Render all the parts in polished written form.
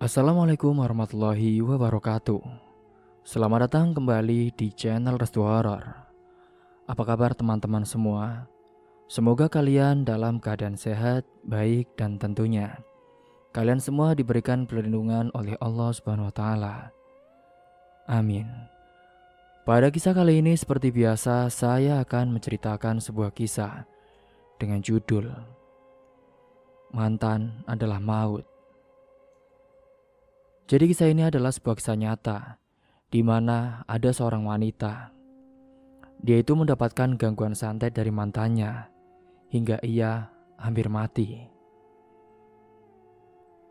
Assalamualaikum warahmatullahi wabarakatuh. Selamat datang kembali di channel Restu Horor. Apa kabar teman-teman semua? Semoga kalian dalam keadaan sehat, baik, dan tentunya kalian semua diberikan perlindungan oleh Allah Subhanahu wa taala. Amin. Pada kisah kali ini seperti biasa saya akan menceritakan sebuah kisah dengan judul Mantan adalah Maut. Jadi kisah ini adalah sebuah kisah nyata, di mana ada seorang wanita. Dia itu mendapatkan gangguan santet dari mantannya, hingga ia hampir mati.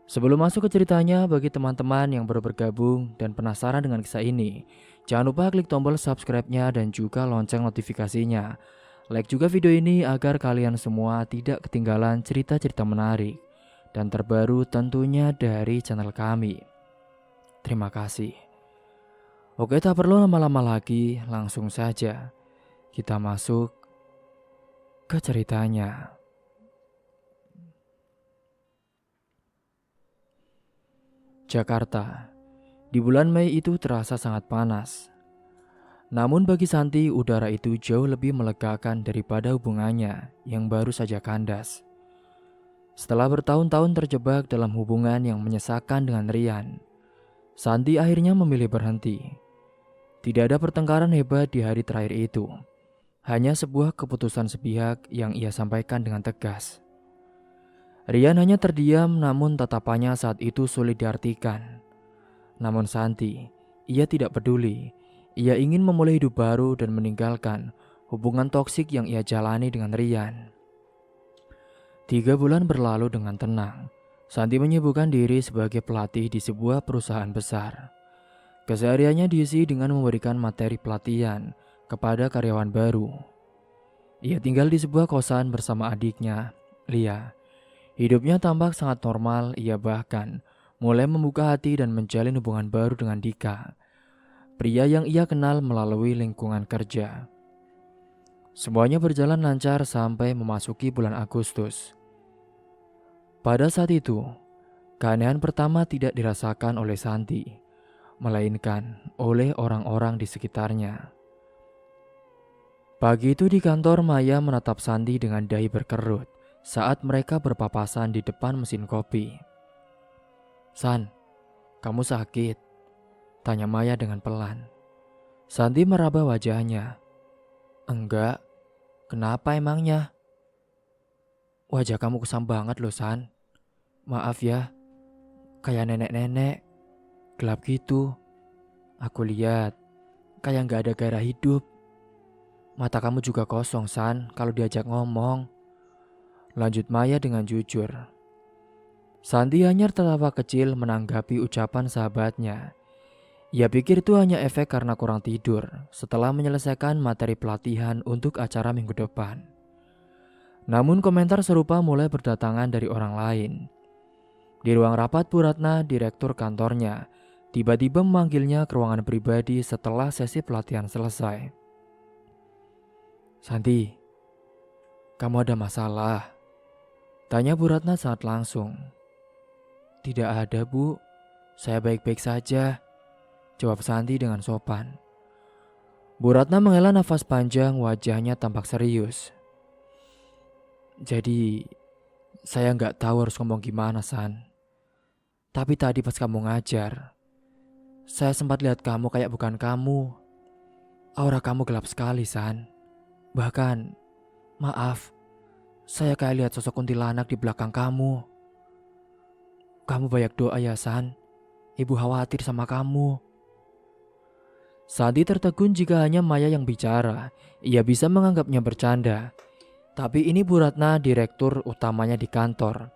Sebelum masuk ke ceritanya, bagi teman-teman yang baru bergabung dan penasaran dengan kisah ini, jangan lupa klik tombol subscribe-nya dan juga lonceng notifikasinya. Like juga video ini agar kalian semua tidak ketinggalan cerita-cerita menarik dan terbaru tentunya dari channel kami. Terima kasih. Oke, tak perlu lama-lama lagi, langsung saja kita masuk ke ceritanya. Jakarta. Di bulan Mei itu terasa sangat panas. Namun bagi Santi, udara itu jauh lebih melegakan daripada hubungannya yang baru saja kandas. Setelah bertahun-tahun terjebak dalam hubungan yang menyesakan dengan Rian, Santi akhirnya memilih berhenti. Tidak ada pertengkaran hebat di hari terakhir itu. Hanya sebuah keputusan sepihak yang ia sampaikan dengan tegas. Rian hanya terdiam, namun tatapannya saat itu sulit diartikan. Namun Santi, ia tidak peduli. Ia ingin memulai hidup baru dan meninggalkan hubungan toksik yang ia jalani dengan Rian. 3 bulan berlalu dengan tenang. Santi menyibukkan diri sebagai pelatih di sebuah perusahaan besar. Kesehariannya diisi dengan memberikan materi pelatihan kepada karyawan baru. Ia tinggal di sebuah kosan bersama adiknya, Lia. Hidupnya tampak sangat normal, ia bahkan mulai membuka hati dan menjalin hubungan baru dengan Dika, pria yang ia kenal melalui lingkungan kerja. Semuanya berjalan lancar sampai memasuki bulan Agustus. Pada saat itu, keanehan pertama tidak dirasakan oleh Santi, melainkan oleh orang-orang di sekitarnya. Pagi itu di kantor, Maya menatap Santi dengan dahi berkerut saat mereka berpapasan di depan mesin kopi. "San, kamu sakit?" tanya Maya dengan pelan. Santi meraba wajahnya. "Enggak, kenapa emangnya?" "Wajah kamu kusam banget loh, San. Maaf ya, kayak nenek-nenek, gelap gitu. Aku lihat, kayak gak ada gairah hidup. Mata kamu juga kosong, San, kalau diajak ngomong," lanjut Maya dengan jujur. Santi hanya tertawa kecil menanggapi ucapan sahabatnya. Ia pikir itu hanya efek karena kurang tidur setelah menyelesaikan materi pelatihan untuk acara minggu depan. Namun komentar serupa mulai berdatangan dari orang lain. Di ruang rapat, Bu Ratna, direktur kantornya, tiba-tiba memanggilnya ke ruangan pribadi setelah sesi pelatihan selesai. "Santi, kamu ada masalah?" tanya Bu Ratna sangat langsung. "Tidak ada, Bu. Saya baik-baik saja," jawab Santi dengan sopan. Bu Ratna menghela nafas panjang, wajahnya tampak serius. "Jadi, saya nggak tahu harus ngomong gimana, San. Tapi tadi pas kamu ngajar, saya sempat lihat kamu kayak bukan kamu. Aura kamu gelap sekali, San. Bahkan, maaf, saya kayak lihat sosok kuntilanak di belakang kamu. Kamu banyak doa ya, San. Ibu khawatir sama kamu." Santi tertegun jika hanya Maya yang bicara. Ia bisa menganggapnya bercanda. Tapi ini Bu Ratna, direktur utamanya di kantor.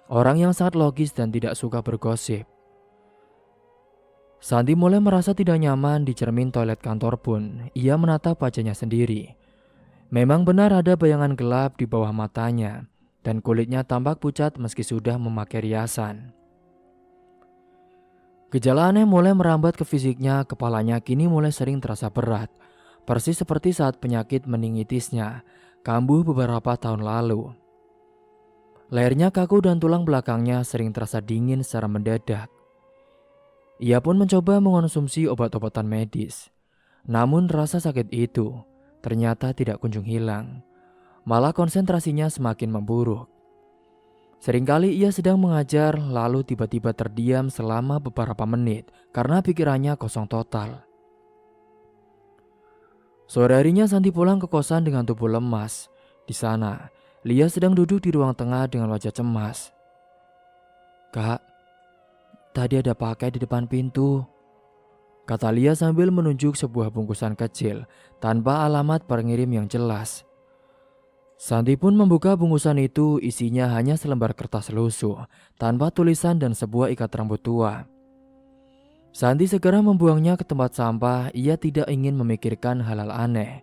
Orang yang sangat logis dan tidak suka bergosip. Santi mulai merasa tidak nyaman di cermin toilet kantor pun. Ia menatap wajahnya sendiri. Memang benar ada bayangan gelap di bawah matanya. Dan kulitnya tampak pucat meski sudah memakai riasan. Gejala aneh mulai merambat ke fisiknya. Kepalanya kini mulai sering terasa berat. Persis seperti saat penyakit meningitisnya kambuh beberapa tahun lalu. Lehernya kaku dan tulang belakangnya sering terasa dingin secara mendadak. Ia pun mencoba mengonsumsi obat-obatan medis. Namun rasa sakit itu ternyata tidak kunjung hilang. Malah konsentrasinya semakin memburuk. Seringkali ia sedang mengajar lalu tiba-tiba terdiam selama beberapa menit karena pikirannya kosong total. Sore harinya Santi pulang ke kosan dengan tubuh lemas. Di sana, Lia sedang duduk di ruang tengah dengan wajah cemas. "Kak, tadi ada pakai di depan pintu," kata Lia sambil menunjuk sebuah bungkusan kecil tanpa alamat pengirim yang jelas. Santi pun membuka bungkusan itu, isinya hanya selembar kertas lusuh tanpa tulisan dan sebuah ikat rambut tua. Santi segera membuangnya ke tempat sampah, ia tidak ingin memikirkan hal-hal aneh.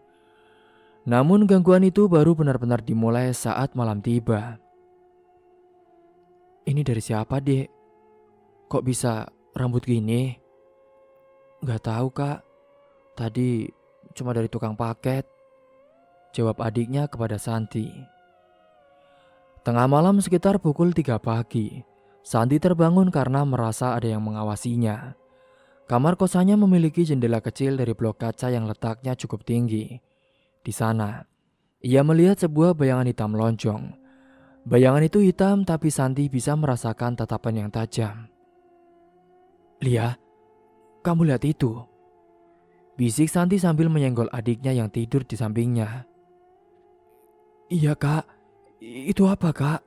Namun gangguan itu baru benar-benar dimulai saat malam tiba. "Ini dari siapa, Dek? Kok bisa rambut gini?" "Gak tahu, Kak. Tadi cuma dari tukang paket," jawab adiknya kepada Santi. Tengah malam sekitar pukul 3 pagi, Santi terbangun karena merasa ada yang mengawasinya. Kamar kosannya memiliki jendela kecil dari blok kaca yang letaknya cukup tinggi. Di sana, ia melihat sebuah bayangan hitam lonjong. Bayangan itu hitam tapi Santi bisa merasakan tatapan yang tajam. "Lia, kamu lihat itu?" bisik Santi sambil menyenggol adiknya yang tidur di sampingnya. "Iya, Kak. Itu apa, Kak?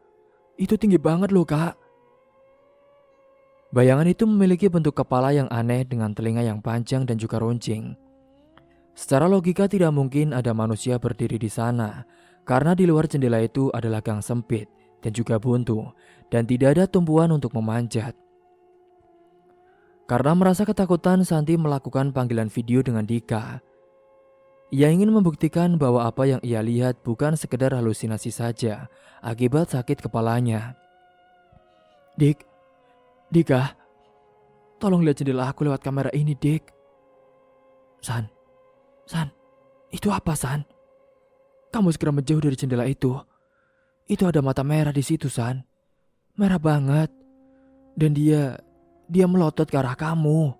Itu tinggi banget loh, Kak." Bayangan itu memiliki bentuk kepala yang aneh dengan telinga yang panjang dan juga runcing. Secara logika tidak mungkin ada manusia berdiri di sana, karena di luar jendela itu adalah gang sempit dan juga buntu, dan tidak ada tumpuan untuk memanjat. Karena merasa ketakutan, Santi melakukan panggilan video dengan Dika. Ia ingin membuktikan bahwa apa yang ia lihat bukan sekedar halusinasi saja akibat sakit kepalanya. Dika, tolong lihat jendela aku lewat kamera ini, Dik." San, itu apa, San? Kamu segera menjauh dari jendela itu. Itu ada mata merah di situ, San. Merah banget. Dan dia melotot ke arah kamu."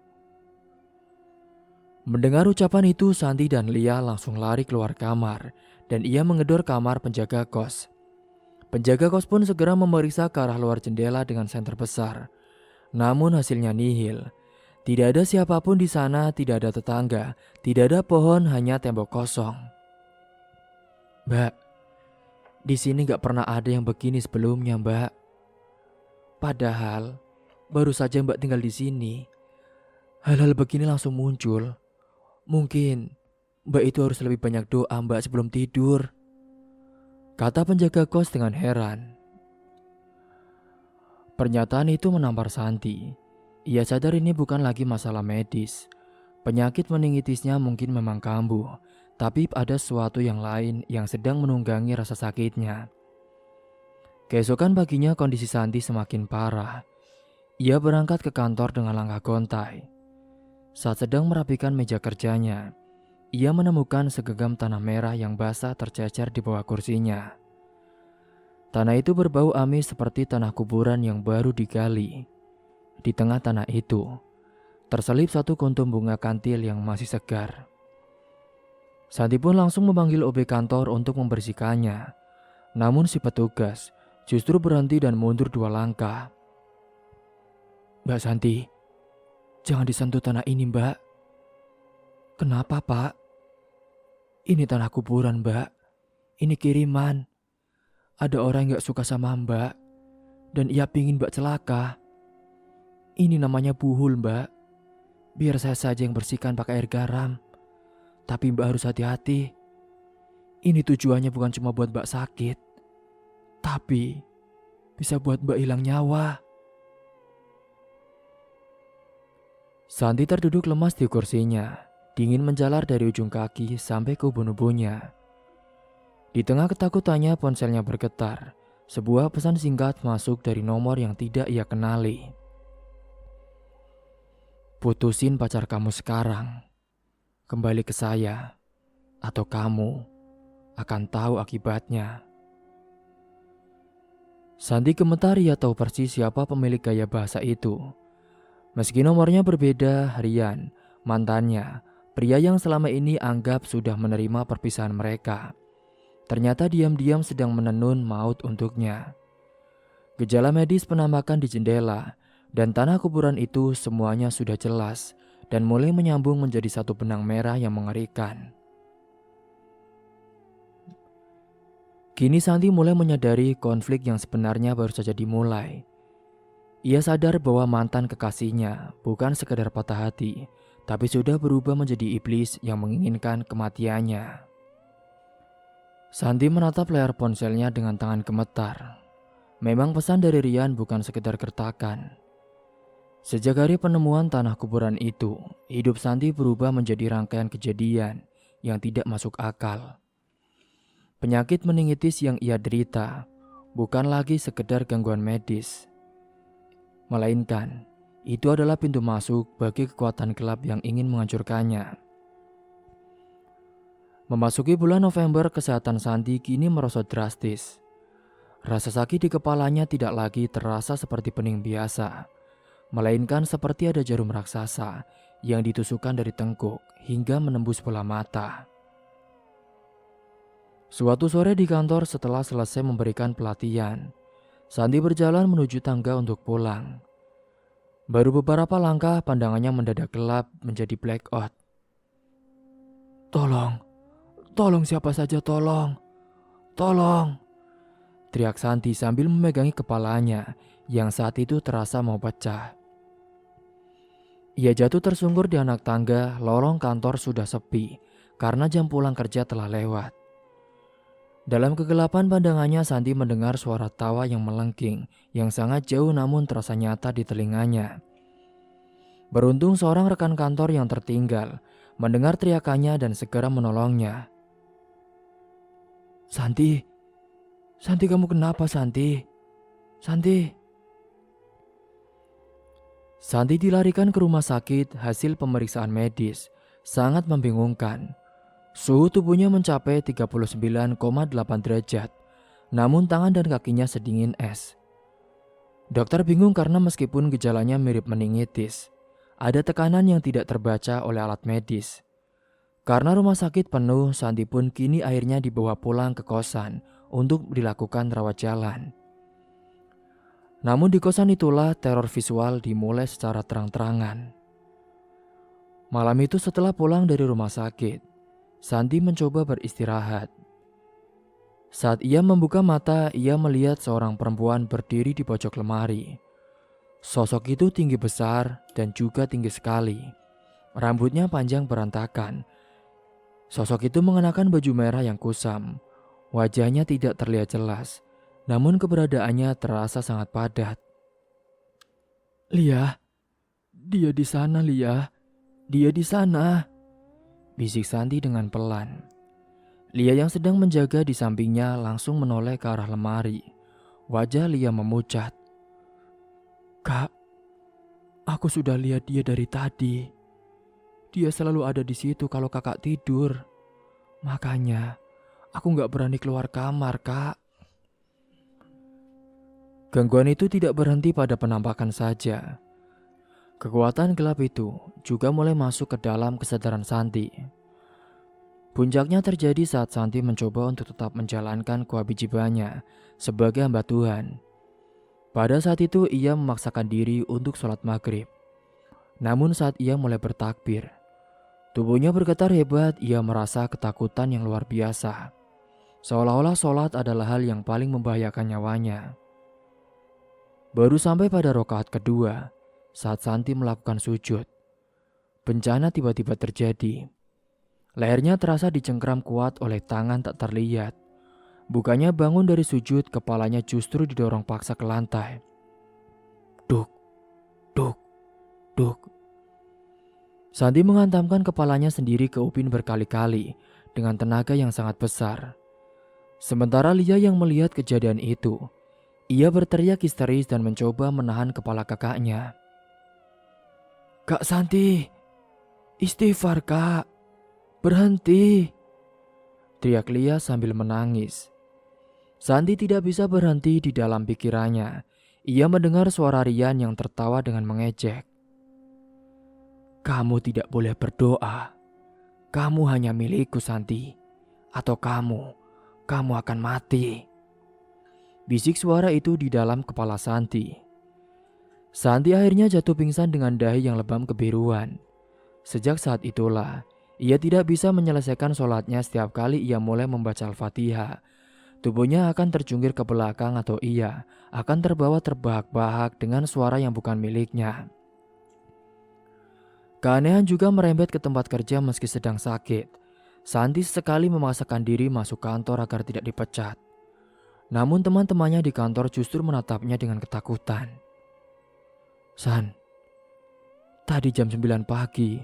Mendengar ucapan itu, Santi dan Lia langsung lari keluar kamar dan ia menggedor kamar penjaga kos. Penjaga kos pun segera memeriksa ke arah luar jendela dengan senter besar. Namun hasilnya nihil. Tidak ada siapapun di sana, tidak ada tetangga, tidak ada pohon, hanya tembok kosong. "Mbak, di sini gak pernah ada yang begini sebelumnya, Mbak. Padahal baru saja Mbak tinggal di sini, hal-hal begini langsung muncul. Mungkin Mbak itu harus lebih banyak doa, Mbak, sebelum tidur," kata penjaga kos dengan heran. Pernyataan itu menampar Santi. Ia sadar ini bukan lagi masalah medis. Penyakit meningitisnya mungkin memang kambuh, tapi ada sesuatu yang lain yang sedang menunggangi rasa sakitnya. Keesokan paginya kondisi Santi semakin parah. Ia berangkat ke kantor dengan langkah gontai. Saat sedang merapikan meja kerjanya, ia menemukan segenggam tanah merah yang basah tercecer di bawah kursinya. Tanah itu berbau amis seperti tanah kuburan yang baru digali. Di tengah tanah itu, terselip satu kuntum bunga kantil yang masih segar. Santi pun langsung memanggil OB kantor untuk membersihkannya. Namun si petugas justru berhenti dan mundur 2 langkah. "Mbak Santi, jangan disentuh tanah ini, Mbak." "Kenapa, Pak?" "Ini tanah kuburan, Mbak. Ini kiriman. Ada orang yang gak suka sama Mbak, dan ia pingin Mbak celaka. Ini namanya buhul, Mbak. Biar saya saja yang bersihkan pakai air garam. Tapi Mbak harus hati-hati. Ini tujuannya bukan cuma buat Mbak sakit, tapi bisa buat Mbak hilang nyawa." Santi terduduk lemas di kursinya. Dingin menjalar dari ujung kaki sampai ke ubun-ubunnya. Di tengah ketakutannya, ponselnya bergetar. Sebuah pesan singkat masuk dari nomor yang tidak ia kenali. "Putusin pacar kamu sekarang. Kembali ke saya, atau kamu akan tahu akibatnya." Santi gemetar, ia tahu persis siapa pemilik gaya bahasa itu. Meski nomornya berbeda, Rian, mantannya, pria yang selama ini anggap sudah menerima perpisahan mereka, ternyata diam-diam sedang menenun maut untuknya. Gejala medis penampakan di jendela dan tanah kuburan itu semuanya sudah jelas dan mulai menyambung menjadi satu benang merah yang mengerikan. Kini Santi mulai menyadari konflik yang sebenarnya baru saja dimulai. Ia sadar bahwa mantan kekasihnya bukan sekedar patah hati, tapi sudah berubah menjadi iblis yang menginginkan kematiannya. Santi menatap layar ponselnya dengan tangan gemetar. Memang pesan dari Rian bukan sekedar gertakan. Sejak hari penemuan tanah kuburan itu, hidup Santi berubah menjadi rangkaian kejadian yang tidak masuk akal. Penyakit meningitis yang ia derita bukan lagi sekedar gangguan medis, melainkan itu adalah pintu masuk bagi kekuatan gelap yang ingin menghancurkannya. Memasuki bulan November, kesehatan Santi kini merosot drastis. Rasa sakit di kepalanya tidak lagi terasa seperti pening biasa, melainkan seperti ada jarum raksasa yang ditusukkan dari tengkuk hingga menembus bola mata. Suatu sore di kantor setelah selesai memberikan pelatihan, Santi berjalan menuju tangga untuk pulang. Baru beberapa langkah pandangannya mendadak gelap menjadi blackout. Tolong siapa saja tolong, tolong. Teriak Santi sambil memegangi kepalanya yang saat itu terasa mau pecah. Ia jatuh tersungkur di anak tangga, lorong kantor sudah sepi karena jam pulang kerja telah lewat. Dalam kegelapan pandangannya Santi mendengar suara tawa yang melengking yang sangat jauh namun terasa nyata di telinganya. Beruntung seorang rekan kantor yang tertinggal mendengar teriakannya dan segera menolongnya. Santi kamu kenapa Santi? Santi dilarikan ke rumah sakit. Hasil pemeriksaan medis sangat membingungkan. Suhu tubuhnya mencapai 39,8 derajat, namun tangan dan kakinya sedingin es. Dokter bingung karena meskipun gejalanya mirip meningitis, ada tekanan yang tidak terbaca oleh alat medis. Karena rumah sakit penuh, Santi pun kini akhirnya dibawa pulang ke kosan untuk dilakukan rawat jalan. Namun di kosan itulah teror visual dimulai secara terang-terangan. Malam itu setelah pulang dari rumah sakit, Santi mencoba beristirahat. Saat ia membuka mata, ia melihat seorang perempuan berdiri di pojok lemari. Sosok itu tinggi besar dan juga tinggi sekali. Rambutnya panjang berantakan. Sosok itu mengenakan baju merah yang kusam. Wajahnya tidak terlihat jelas, namun keberadaannya terasa sangat padat. Lia, dia di sana Lia, dia di sana, bisik Santi dengan pelan. Lia yang sedang menjaga di sampingnya langsung menoleh ke arah lemari. Wajah Lia memucat. Kak, aku sudah lihat dia dari tadi. Dia selalu ada di situ kalau kakak tidur. Makanya aku gak berani keluar kamar, Kak. Gangguan itu tidak berhenti pada penampakan saja. Kekuatan gelap itu juga mulai masuk ke dalam kesadaran Santi. Puncaknya terjadi saat Santi mencoba untuk tetap menjalankan kewajibannya sebagai hamba Tuhan. Pada saat itu ia memaksakan diri untuk sholat maghrib. Namun saat ia mulai bertakbir, tubuhnya bergetar hebat. Ia merasa ketakutan yang luar biasa. Seolah-olah sholat adalah hal yang paling membahayakan nyawanya. Baru sampai pada rakaat kedua, saat Santi melakukan sujud, bencana tiba-tiba terjadi. Lehernya terasa dicengkram kuat oleh tangan tak terlihat. Bukannya bangun dari sujud, kepalanya justru didorong paksa ke lantai. Duk, duk, duk. Santi menghantamkan kepalanya sendiri ke upin berkali-kali dengan tenaga yang sangat besar. Sementara Lia yang melihat kejadian itu, ia berteriak histeris dan mencoba menahan kepala kakaknya. Kak Santi, istighfar Kak, berhenti, teriak Lia sambil menangis. Santi tidak bisa berhenti di dalam pikirannya. Ia mendengar suara Rian yang tertawa dengan mengejek. Kamu tidak boleh berdoa. Kamu hanya milikku, Santi. Atau kamu akan mati. Bisik suara itu di dalam kepala Santi. Santi akhirnya jatuh pingsan dengan dahi yang lebam kebiruan. Sejak saat itulah, ia tidak bisa menyelesaikan sholatnya. Setiap kali ia mulai membaca Al-Fatihah, tubuhnya akan terjungkir ke belakang atau ia akan terbawa terbahak-bahak dengan suara yang bukan miliknya. Keanehan juga merembet ke tempat kerja meski sedang sakit. Santi sekali memaksakan diri masuk kantor agar tidak dipecat. Namun teman-temannya di kantor justru menatapnya dengan ketakutan. San, tadi jam 9 pagi,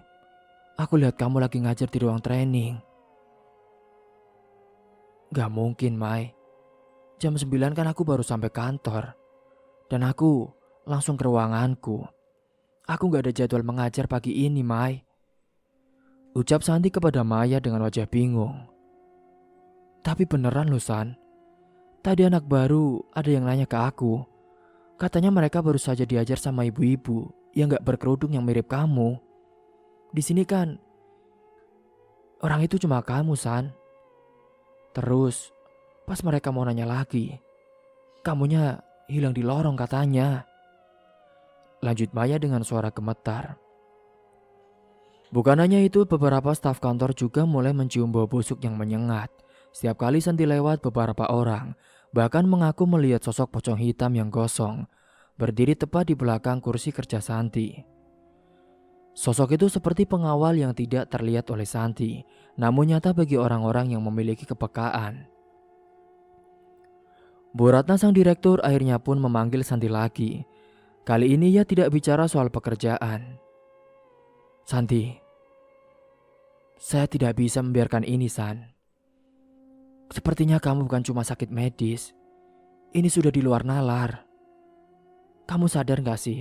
aku lihat kamu lagi ngajar di ruang training. Gak mungkin, Mai. Jam 9 kan aku baru sampai kantor. Dan aku langsung ke ruanganku. Aku gak ada jadwal mengajar pagi ini, Mai. Ucap Santi kepada Maya dengan wajah bingung. Tapi beneran loh, San. Tadi anak baru ada yang nanya ke aku. Katanya mereka baru saja diajar sama ibu-ibu yang gak berkerudung yang mirip kamu. Di sini kan orang itu cuma kamu, San. Terus pas mereka mau nanya lagi, kamunya hilang di lorong katanya. Lanjut Maya dengan suara gemetar. Bukan hanya itu, beberapa staf kantor juga mulai mencium bau busuk yang menyengat. Setiap kali Santi lewat, beberapa orang bahkan mengaku melihat sosok pocong hitam yang gosong berdiri tepat di belakang kursi kerja Santi. Sosok itu seperti pengawal yang tidak terlihat oleh Santi, namun nyata bagi orang-orang yang memiliki kepekaan. Bu Ratna sang direktur akhirnya pun memanggil Santi lagi. Kali ini ia tidak bicara soal pekerjaan. Santi, saya tidak bisa membiarkan ini, San. Sepertinya kamu bukan cuma sakit medis. Ini sudah di luar nalar. Kamu sadar gak sih?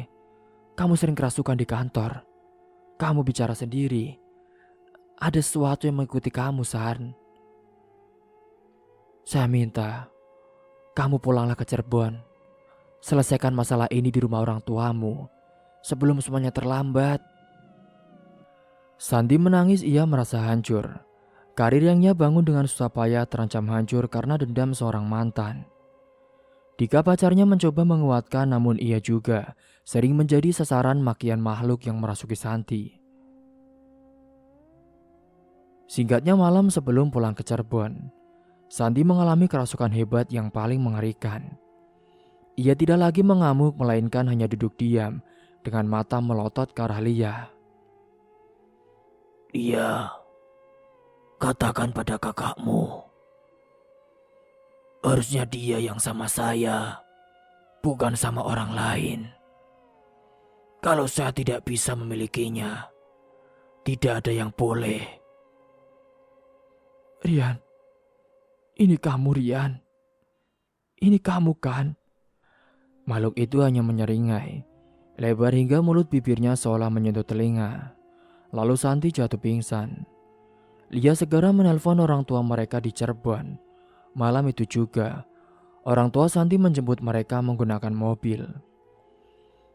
Kamu sering kerasukan di kantor. Kamu bicara sendiri. Ada sesuatu yang mengikuti kamu, San. Saya minta kamu pulanglah ke Cirebon. Selesaikan masalah ini di rumah orang tuamu sebelum semuanya terlambat. Santi menangis, ia merasa hancur. Karir yang ia bangun dengan susah payah terancam hancur karena dendam seorang mantan. Dika pacarnya mencoba menguatkan, namun ia juga sering menjadi sasaran makian makhluk yang merasuki Santi. Singkatnya, malam sebelum pulang ke Cirebon, Santi mengalami kerasukan hebat yang paling mengerikan. Ia tidak lagi mengamuk, melainkan hanya duduk diam dengan mata melotot ke arah Lia. Iya, katakan pada kakakmu. Harusnya dia yang sama saya, bukan sama orang lain. Kalau saya tidak bisa memilikinya, tidak ada yang boleh. Rian, ini kamu, Rian. Ini kamu kan? Makhluk itu hanya menyeringai, lebar hingga mulut bibirnya seolah menyentuh telinga. Lalu Santi jatuh pingsan. Lia segera menelpon orang tua mereka di Cirebon. Malam itu juga, orang tua Santi menjemput mereka menggunakan mobil.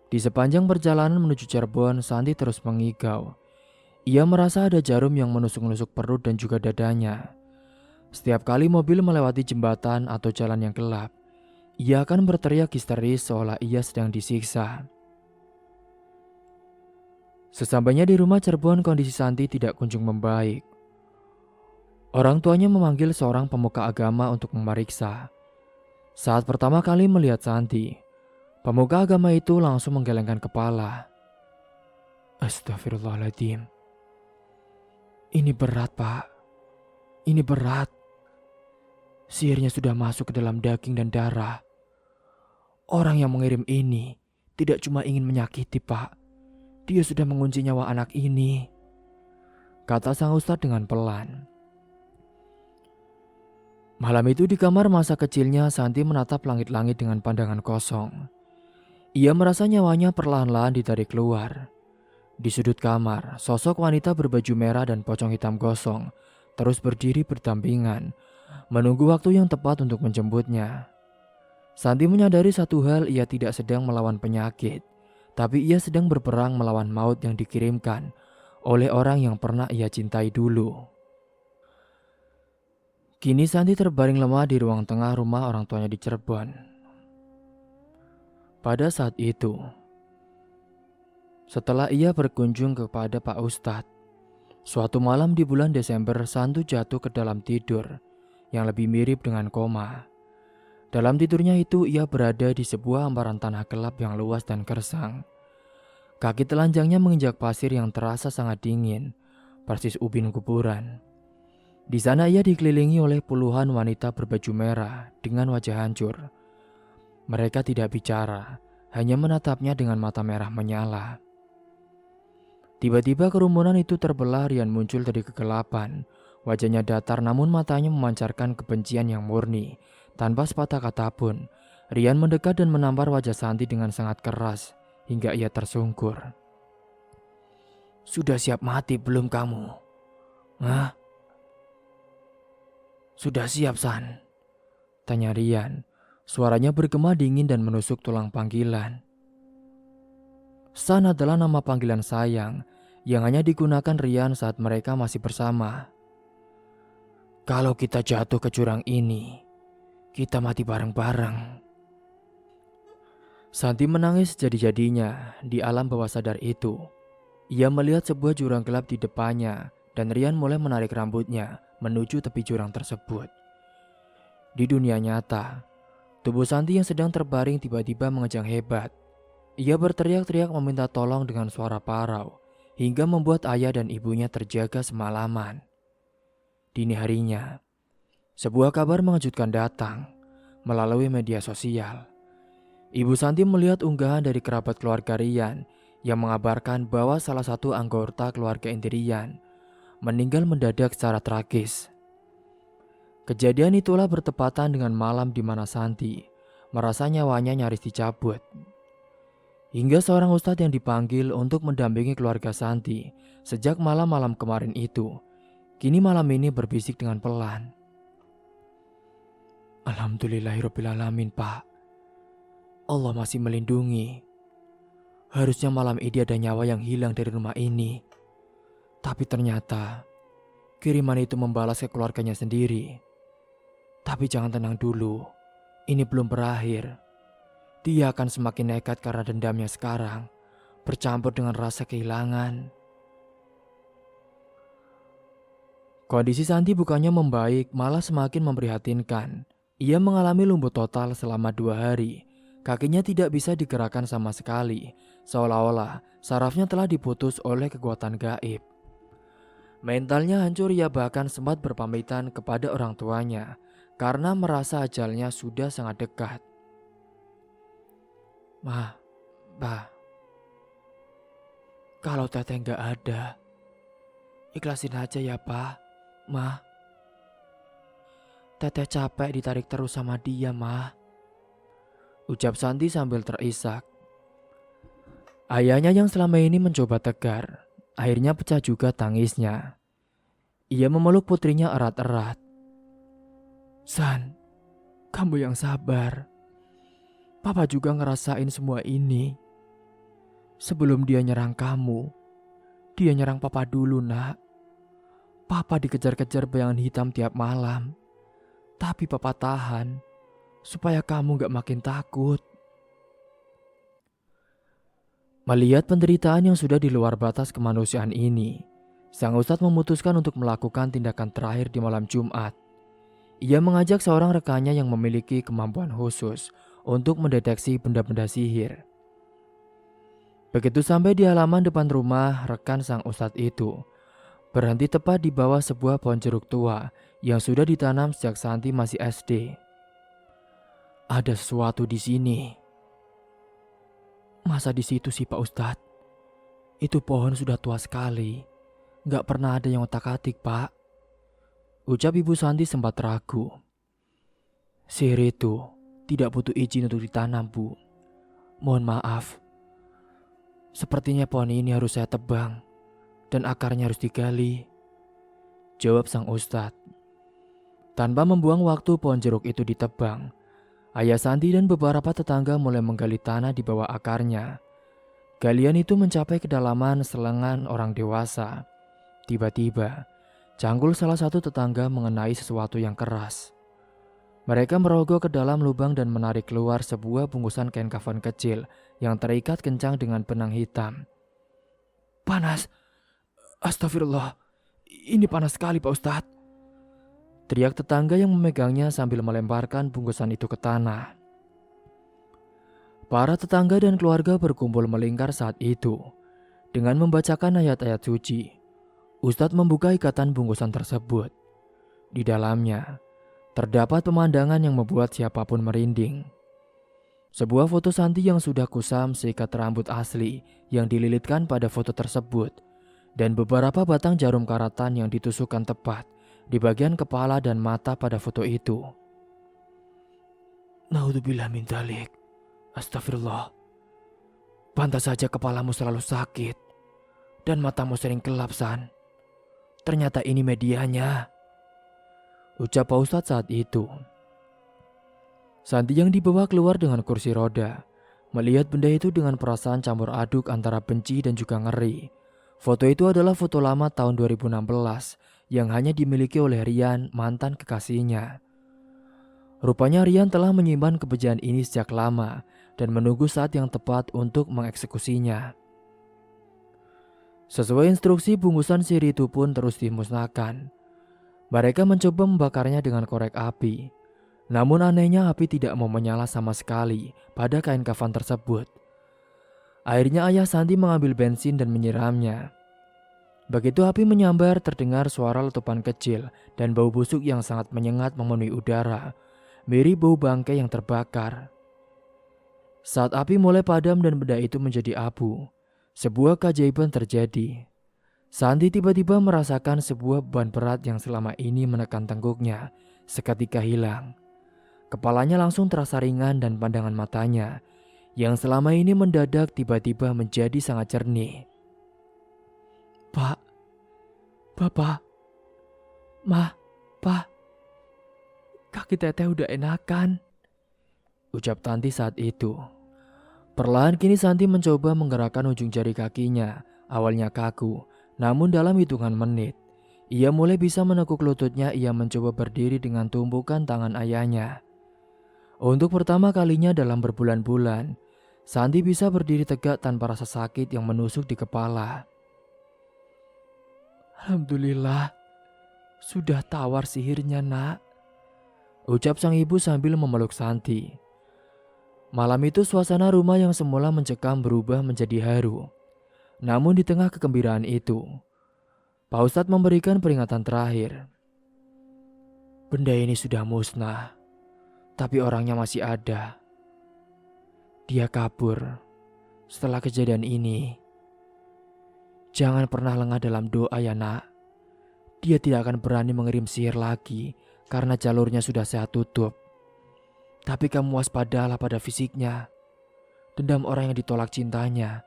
Di sepanjang perjalanan menuju Cirebon, Santi terus mengigau. Ia merasa ada jarum yang menusuk-nusuk perut dan juga dadanya. Setiap kali mobil melewati jembatan atau jalan yang gelap, ia akan berteriak histeris seolah ia sedang disiksa. Sesampainya di rumah Cirebon, kondisi Santi tidak kunjung membaik. Orang tuanya memanggil seorang pemuka agama untuk memeriksa. Saat pertama kali melihat Santi, pemuka agama itu langsung menggelengkan kepala. Astagfirullahaladzim. Ini berat, Pak. Ini berat. Sihirnya sudah masuk ke dalam daging dan darah. Orang yang mengirim ini tidak cuma ingin menyakiti, Pak. Dia sudah mengunci nyawa anak ini, kata sang ustadz dengan pelan. Malam itu di kamar masa kecilnya, Santi menatap langit-langit dengan pandangan kosong. Ia merasa nyawanya perlahan-lahan ditarik keluar. Di sudut kamar, sosok wanita berbaju merah dan pocong hitam gosong terus berdiri berdampingan, menunggu waktu yang tepat untuk menjemputnya. Santi menyadari satu hal, ia tidak sedang melawan penyakit, tapi ia sedang berperang melawan maut yang dikirimkan oleh orang yang pernah ia cintai dulu. Kini Santi terbaring lemah di ruang tengah rumah orang tuanya di Cirebon. Pada saat itu, setelah ia berkunjung kepada Pak Ustadz, suatu malam di bulan Desember, Santu jatuh ke dalam tidur yang lebih mirip dengan koma. Dalam tidurnya itu ia berada di sebuah hamparan tanah gelap yang luas dan gersang. Kaki telanjangnya menginjak pasir yang terasa sangat dingin, persis ubin kuburan. Di sana ia dikelilingi oleh puluhan wanita berbaju merah dengan wajah hancur. Mereka tidak bicara, hanya menatapnya dengan mata merah menyala. Tiba-tiba kerumunan itu terbelah. Rian muncul dari kegelapan. Wajahnya datar namun matanya memancarkan kebencian yang murni. Tanpa sepatah kata pun, Rian mendekat dan menampar wajah Santi dengan sangat keras hingga ia tersungkur. Sudah siap mati belum kamu? Hah? Sudah siap, San? Tanya Rian. Suaranya bergema dingin dan menusuk tulang panggilan. San adalah nama panggilan sayang yang hanya digunakan Rian saat mereka masih bersama. Kalau kita jatuh ke jurang ini, kita mati bareng-bareng. Santi menangis jadi-jadinya di alam bawah sadar itu. Ia melihat sebuah jurang gelap di depannya dan Rian mulai menarik rambutnya menuju tepi jurang tersebut. Di dunia nyata, tubuh Santi yang sedang terbaring tiba-tiba mengejang hebat. Ia berteriak-teriak meminta tolong dengan suara parau hingga membuat ayah dan ibunya terjaga semalaman. Dini harinya, sebuah kabar mengejutkan datang melalui media sosial. Ibu Santi melihat unggahan dari kerabat keluarga Rian yang mengabarkan bahwa salah satu anggota keluarga inti Rian meninggal mendadak secara tragis. Kejadian itulah bertepatan dengan malam di mana Santi merasa nyawanya nyaris dicabut. Hingga seorang ustadz yang dipanggil untuk mendampingi keluarga Santi sejak malam-malam kemarin itu, kini malam ini berbisik dengan pelan. Alhamdulillahirrabbilalamin, Pak. Allah masih melindungi. Harusnya malam ini ada nyawa yang hilang dari rumah ini. Tapi ternyata kiriman itu membalas ke keluarganya sendiri. Tapi jangan tenang dulu, ini belum berakhir. Dia akan semakin nekat karena dendamnya sekarang bercampur dengan rasa kehilangan. Kondisi Santi bukannya membaik, malah semakin memprihatinkan. Ia mengalami lumpuh total selama 2 hari. Kakinya tidak bisa digerakkan sama sekali, seolah-olah sarafnya telah diputus oleh kekuatan gaib. Mentalnya hancur, ia bahkan sempat berpamitan kepada orang tuanya karena merasa ajalnya sudah sangat dekat. Ma, Pak, kalau Teteh nggak ada, ikhlasin aja ya Pak, Ma. Teteh capek ditarik terus sama dia, Ma. Ucap Santi sambil terisak. Ayahnya yang selama ini mencoba tegar, akhirnya pecah juga tangisnya. Ia memeluk putrinya erat-erat. San, kamu yang sabar. Papa juga ngerasain semua ini. Sebelum dia nyerang kamu, dia nyerang Papa dulu, Nak. Papa dikejar-kejar bayangan hitam tiap malam. Tapi Papa tahan, supaya kamu gak makin takut. Melihat penderitaan yang sudah di luar batas kemanusiaan ini, sang ustadz memutuskan untuk melakukan tindakan terakhir di malam Jumat. Ia mengajak seorang rekannya yang memiliki kemampuan khusus untuk mendeteksi benda-benda sihir. Begitu sampai di halaman depan rumah, rekan sang ustadz itu berhenti tepat di bawah sebuah pohon jeruk tua yang sudah ditanam sejak Santi masih SD. Ada sesuatu di sini. Masa di situ sih Pak Ustadz? Itu pohon sudah tua sekali. Gak pernah ada yang otak-atik, Pak. Ucap Ibu Santi sempat ragu. Sihir itu tidak butuh izin untuk ditanam, Bu. Mohon maaf. Sepertinya pohon ini harus saya tebang dan akarnya harus digali. Jawab sang ustadz. Tanpa membuang waktu pohon jeruk itu ditebang, Ayah Santi dan beberapa tetangga mulai menggali tanah di bawah akarnya. Galian itu mencapai kedalaman selengan orang dewasa. Tiba-tiba, cangkul salah satu tetangga mengenai sesuatu yang keras. Mereka merogoh ke dalam lubang dan menarik keluar sebuah bungkusan kain kafan kecil yang terikat kencang dengan benang hitam. "Panas! Astagfirullah, ini panas sekali Pak Ustadz!" teriak tetangga yang memegangnya sambil melemparkan bungkusan itu ke tanah. Para tetangga dan keluarga berkumpul melingkar saat itu. Dengan membacakan ayat-ayat suci, Ustadz membuka ikatan bungkusan tersebut. Di dalamnya, terdapat pemandangan yang membuat siapapun merinding. Sebuah foto Santi yang sudah kusam seikat rambut asli yang dililitkan pada foto tersebut, dan beberapa batang jarum karatan yang ditusukkan tepat di bagian kepala dan mata pada foto itu. "Naudzubillah min dzalik. Astagfirullah. Pantas saja kepalamu selalu sakit dan matamu sering gelap, San. Ternyata ini medianya," ucap Pak Ustadz saat itu. Santi yang dibawa keluar dengan kursi roda melihat benda itu dengan perasaan campur aduk antara benci dan juga ngeri. Foto itu adalah foto lama tahun 2016 yang hanya dimiliki oleh Rian, mantan kekasihnya. Rupanya Rian telah menyimpan kebencian ini sejak lama dan menunggu saat yang tepat untuk mengeksekusinya. Sesuai instruksi, bungkusan sihir itu pun terus dimusnahkan. Mereka mencoba membakarnya dengan korek api. Namun anehnya api tidak mau menyala sama sekali pada kain kafan tersebut. Akhirnya ayah Santi mengambil bensin dan menyiramnya. Begitu api menyambar, terdengar suara letupan kecil dan bau busuk yang sangat menyengat memenuhi udara, mirip bau bangkai yang terbakar. Saat api mulai padam dan benda itu menjadi abu, sebuah keajaiban terjadi. Santi tiba-tiba merasakan sebuah beban berat yang selama ini menekan tengkuknya seketika hilang. Kepalanya langsung terasa ringan dan pandangan matanya yang selama ini mendadak tiba-tiba menjadi sangat jernih. "Pak, Bapak, Mah, Pak, kaki teteh udah enakan," ucap Tanti saat itu. Perlahan kini Santi mencoba menggerakkan ujung jari kakinya. Awalnya kaku, namun dalam hitungan menit, ia mulai bisa menekuk lututnya. Ia mencoba berdiri dengan tumpukan tangan ayahnya. Untuk pertama kalinya dalam berbulan-bulan, Santi bisa berdiri tegak tanpa rasa sakit yang menusuk di kepala. "Alhamdulillah, sudah tawar sihirnya, Nak," ucap sang ibu sambil memeluk Santi. Malam itu suasana rumah yang semula mencekam berubah menjadi haru. Namun di tengah kegembiraan itu, Pak Ustadz memberikan peringatan terakhir. "Benda ini sudah musnah, tapi orangnya masih ada. Dia kabur setelah kejadian ini. Jangan pernah lengah dalam doa ya, Nak. Dia tidak akan berani mengirim sihir lagi karena jalurnya sudah saya tutup. Tapi kamu waspadalah pada fisiknya. Dendam orang yang ditolak cintanya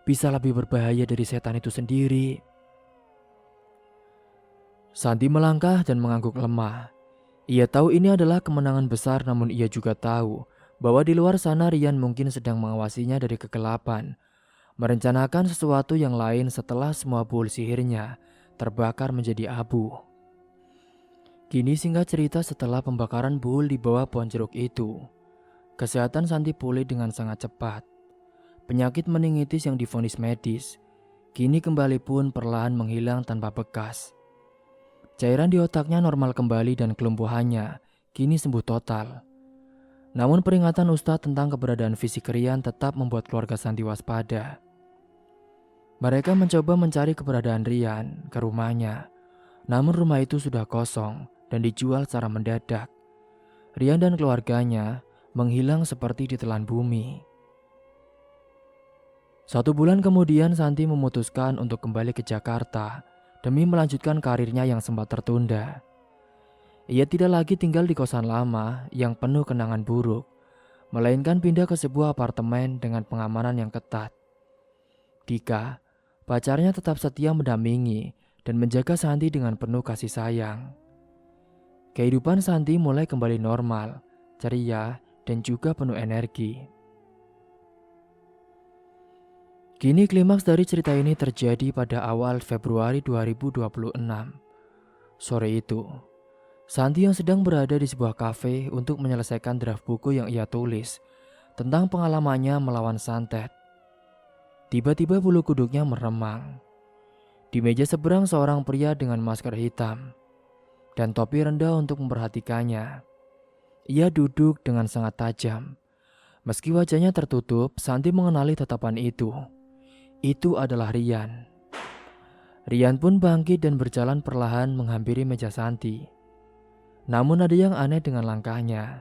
bisa lebih berbahaya dari setan itu sendiri." Santi melangkah dan mengangguk lemah. Ia tahu ini adalah kemenangan besar, namun ia juga tahu bahwa di luar sana Rian mungkin sedang mengawasinya dari kegelapan, merencanakan sesuatu yang lain setelah semua bul sihirnya terbakar menjadi abu. Kini singkat cerita, setelah pembakaran bul di bawah pohon jeruk itu, kesehatan Santi pulih dengan sangat cepat. Penyakit meningitis yang divonis medis kini kembali pun perlahan menghilang tanpa bekas. Cairan di otaknya normal kembali dan kelumpuhannya kini sembuh total. Namun peringatan Ustadz tentang keberadaan fisik Rian tetap membuat keluarga Santi waspada. Mereka mencoba mencari keberadaan Rian ke rumahnya, namun rumah itu sudah kosong dan dijual secara mendadak. Rian dan keluarganya menghilang seperti ditelan bumi. 1 bulan kemudian Santi memutuskan untuk kembali ke Jakarta demi melanjutkan karirnya yang sempat tertunda. Ia tidak lagi tinggal di kosan lama yang penuh kenangan buruk, melainkan pindah ke sebuah apartemen dengan pengamanan yang ketat. Dika, pacarnya, tetap setia mendampingi dan menjaga Santi dengan penuh kasih sayang. Kehidupan Santi mulai kembali normal, ceria, dan juga penuh energi. Kini klimaks dari cerita ini terjadi pada awal Februari 2026. Sore itu, Santi yang sedang berada di sebuah kafe untuk menyelesaikan draft buku yang ia tulis tentang pengalamannya melawan santet. Tiba-tiba bulu kuduknya meremang. Di meja seberang seorang pria dengan masker hitam dan topi rendah untuk memperhatikannya. Ia duduk dengan sangat tajam. Meski wajahnya tertutup, Santi mengenali tatapan itu. Itu adalah Rian. Rian pun bangkit dan berjalan perlahan menghampiri meja Santi. Namun ada yang aneh dengan langkahnya.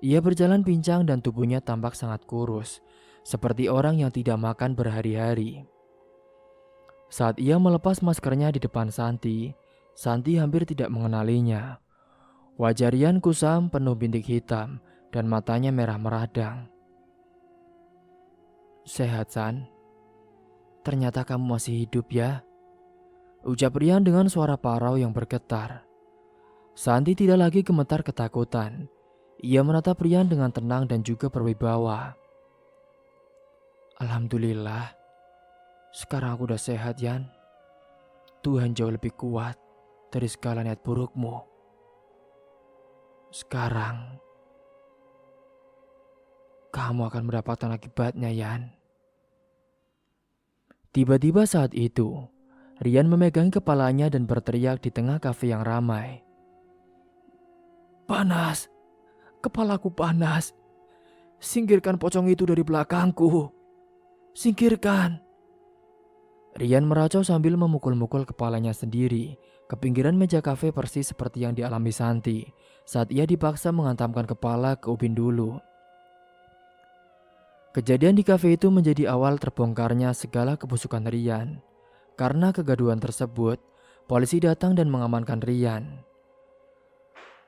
Ia berjalan pincang dan tubuhnya tampak sangat kurus, seperti orang yang tidak makan berhari-hari. Saat ia melepas maskernya di depan Santi, Santi hampir tidak mengenalinya. Wajah Rian kusam penuh bintik hitam dan matanya merah meradang. "Sehat, San? Ternyata kamu masih hidup ya?" ucap Rian dengan suara parau yang bergetar. Santi tidak lagi gemetar ketakutan. Ia menatap Rian dengan tenang dan juga berwibawa. "Alhamdulillah, sekarang aku udah sehat, Yan. Tuhan jauh lebih kuat dari segala niat burukmu. Sekarang, kamu akan mendapatkan akibatnya, Yan." Tiba-tiba saat itu, Rian memegangi kepalanya dan berteriak di tengah kafe yang ramai. "Panas! Kepalaku panas! Singkirkan pocong itu dari belakangku! Singkirkan!" Rian meracau sambil memukul-mukul kepalanya sendiri ke pinggiran meja kafe persis seperti yang dialami Santi saat ia dipaksa menghantamkan kepala ke ubin dulu. Kejadian di kafe itu menjadi awal terbongkarnya segala kebusukan Rian. Karena kegaduhan tersebut, polisi datang dan mengamankan Rian.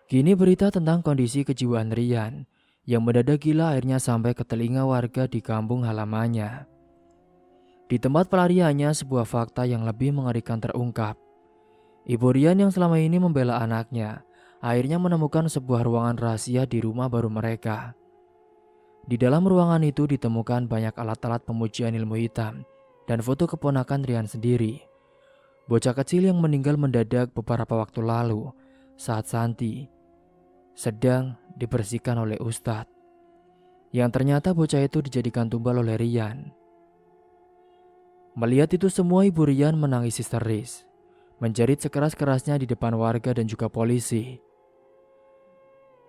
Kini berita tentang kondisi kejiwaan Rian yang mendadak gila akhirnya sampai ke telinga warga di kampung halamannya. Di tempat pelariannya, sebuah fakta yang lebih mengerikan terungkap. Ibu Rian yang selama ini membela anaknya akhirnya menemukan sebuah ruangan rahasia di rumah baru mereka. Di dalam ruangan itu ditemukan banyak alat-alat pemujian ilmu hitam dan foto keponakan Rian sendiri. Bocah kecil yang meninggal mendadak beberapa waktu lalu saat Santi sedang dibersihkan oleh Ustadz. Yang ternyata bocah itu dijadikan tumbal oleh Rian. Melihat itu semua, ibu Rian menangis histeris, menjerit sekeras-kerasnya di depan warga dan juga polisi.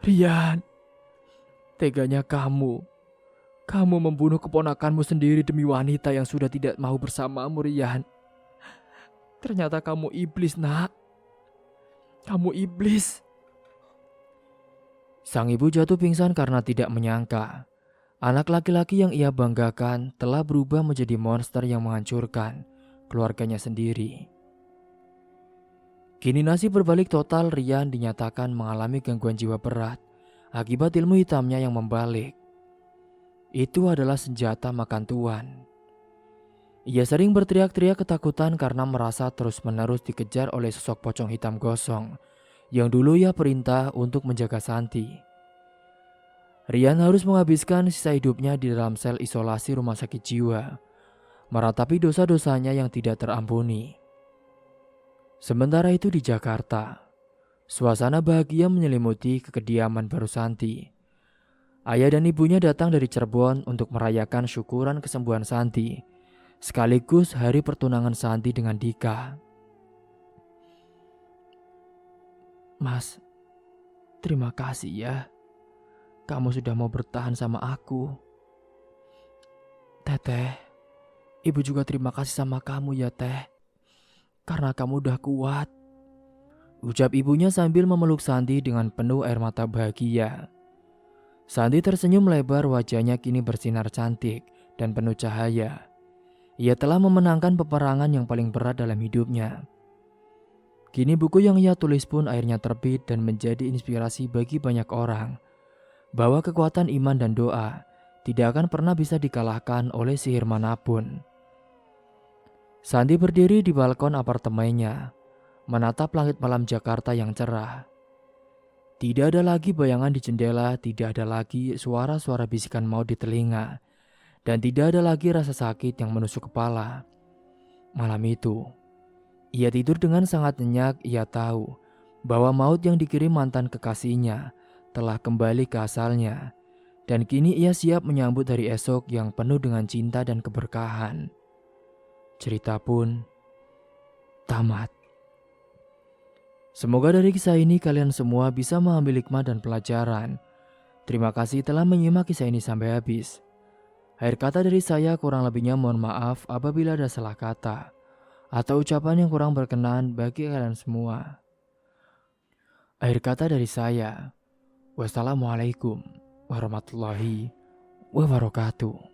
"Rian, teganya kamu membunuh keponakanmu sendiri demi wanita yang sudah tidak mau bersamamu, Rian. Ternyata kamu iblis, nak. Kamu iblis." Sang ibu jatuh pingsan karena tidak menyangka anak laki-laki yang ia banggakan telah berubah menjadi monster yang menghancurkan keluarganya sendiri. Kini nasib berbalik total. Rian dinyatakan mengalami gangguan jiwa berat akibat ilmu hitamnya yang membalik. Itu adalah senjata makan tuan. Ia sering berteriak-teriak ketakutan karena merasa terus-menerus dikejar oleh sosok pocong hitam gosong yang dulu ia perintah untuk menjaga Santi. Rian harus menghabiskan sisa hidupnya di dalam sel isolasi rumah sakit jiwa, meratapi dosa-dosanya yang tidak terampuni. Sementara itu di Jakarta, suasana bahagia menyelimuti kediaman baru Santi. Ayah dan ibunya datang dari Cirebon untuk merayakan syukuran kesembuhan Santi, sekaligus hari pertunangan Santi dengan Dika. "Mas, terima kasih ya. Kamu sudah mau bertahan sama aku. Teteh, ibu juga terima kasih sama kamu ya, Teh. Karena kamu udah kuat," ucap ibunya sambil memeluk Santi dengan penuh air mata bahagia. Santi tersenyum lebar, wajahnya kini bersinar cantik dan penuh cahaya. Ia telah memenangkan peperangan yang paling berat dalam hidupnya. Kini buku yang ia tulis pun akhirnya terbit dan menjadi inspirasi bagi banyak orang, bahwa kekuatan iman dan doa tidak akan pernah bisa dikalahkan oleh sihir manapun. Santi berdiri di balkon apartemennya, menatap langit malam Jakarta yang cerah. Tidak ada lagi bayangan di jendela, tidak ada lagi suara-suara bisikan maut di telinga, dan tidak ada lagi rasa sakit yang menusuk kepala. Malam itu, ia tidur dengan sangat nyenyak. Ia tahu bahwa maut yang dikirim mantan kekasihnya telah kembali ke asalnya, dan kini ia siap menyambut hari esok yang penuh dengan cinta dan keberkahan. Cerita pun tamat. Semoga dari kisah ini kalian semua bisa mengambil hikmah dan pelajaran. Terima kasih telah menyimak kisah ini sampai habis. Akhir kata dari saya, kurang lebihnya mohon maaf apabila ada salah kata atau ucapan yang kurang berkenan bagi kalian semua. Akhir kata dari saya, wassalamualaikum warahmatullahi wabarakatuh.